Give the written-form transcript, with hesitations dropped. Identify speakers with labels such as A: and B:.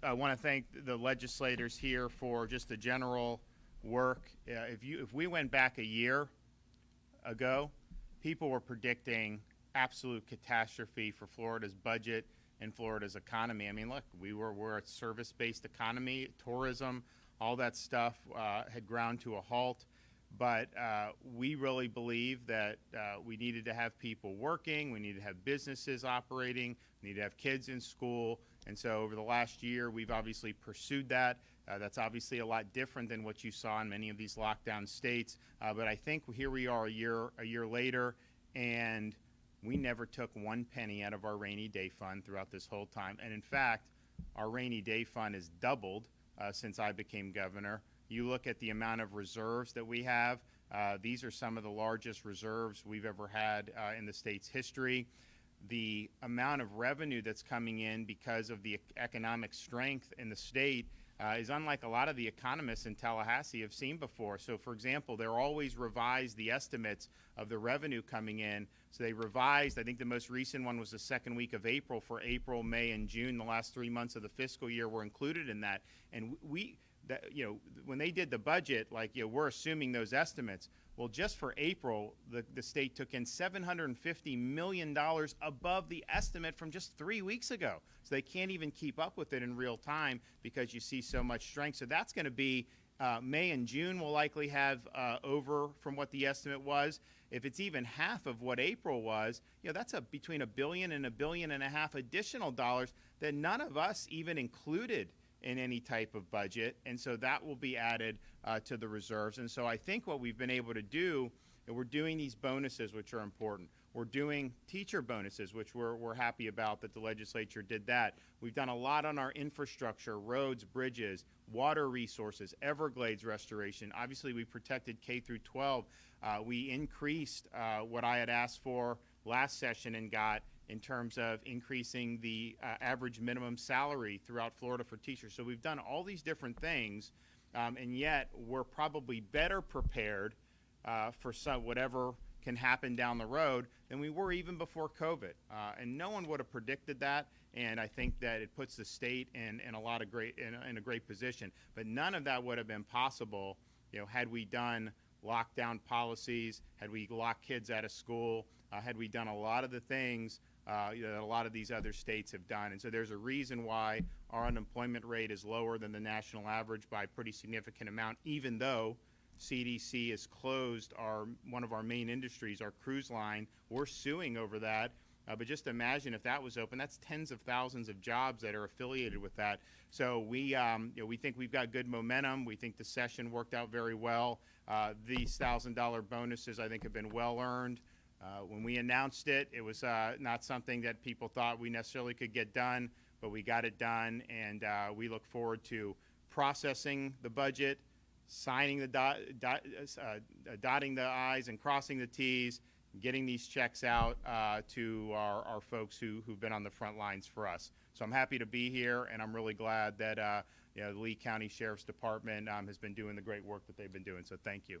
A: I want to thank the legislators here for just the general work. If we went back a year ago, people were predicting absolute catastrophe for Florida's budget and Florida's economy. I mean, look, we're a service-based economy, tourism, all that stuff had ground to a halt. But we really believe that we needed to have people working, we needed to have businesses operating, we need to have kids in school. And so over the last year, we've obviously pursued that. That's obviously a lot different than what you saw in many of these lockdown states. But I think here we are a year later, and we never took one penny out of our rainy day fund throughout this whole time. And in fact, our rainy day fund has doubled since I became governor. You look at the amount of reserves that we have. These are some of the largest reserves we've ever had in the state's history. The amount of revenue that's coming in because of the economic strength in the state is unlike a lot of the economists in Tallahassee have seen before. So, for example, they're always revised the estimates of the revenue coming in. So they revised, I think the most recent one was the second week of April. For April, May, and June, the last 3 months of the fiscal year were included in that. And when they did the budget, we're assuming those estimates. Well, just for April, the state took in $750 million above the estimate from just 3 weeks ago. So they can't even keep up with it in real time because you see so much strength. So that's going to be May and June will likely have over from what the estimate was. If it's even half of what April was, that's between $1 billion and $1.5 billion additional dollars that none of us even included in any type of budget, and so that will be added to the reserves. And so I think what we've been able to do, and we're doing these bonuses, which are important. We're doing teacher bonuses, which we're happy about that the legislature did that. We've done a lot on our infrastructure, roads, bridges, water resources, Everglades restoration. Obviously, we protected K through 12. We increased what I had asked for last session and got in terms of increasing the average minimum salary throughout Florida for teachers. So we've done all these different things, and yet we're probably better prepared for whatever can happen down the road than we were even before COVID. And no one would have predicted that, and I think that it puts the state in a great position. But none of that would have been possible, had we done lockdown policies, had we locked kids out of school, had we done a lot of the things that a lot of these other states have done. And so there's a reason why our unemployment rate is lower than the national average by a pretty significant amount, even though CDC has closed one of our main industries, our cruise line. We're suing over that. But just imagine if that was open, that's tens of thousands of jobs that are affiliated with that. So we think we've got good momentum. We think the session worked out very well. These $1,000 bonuses, I think, have been well earned. When we announced it, it was not something that people thought we necessarily could get done, but we got it done, and we look forward to processing the budget, signing dotting the I's and crossing the T's, getting these checks out to our folks who've been on the front lines for us. So I'm happy to be here, and I'm really glad that the Lee County Sheriff's Department has been doing the great work that they've been doing. So thank you.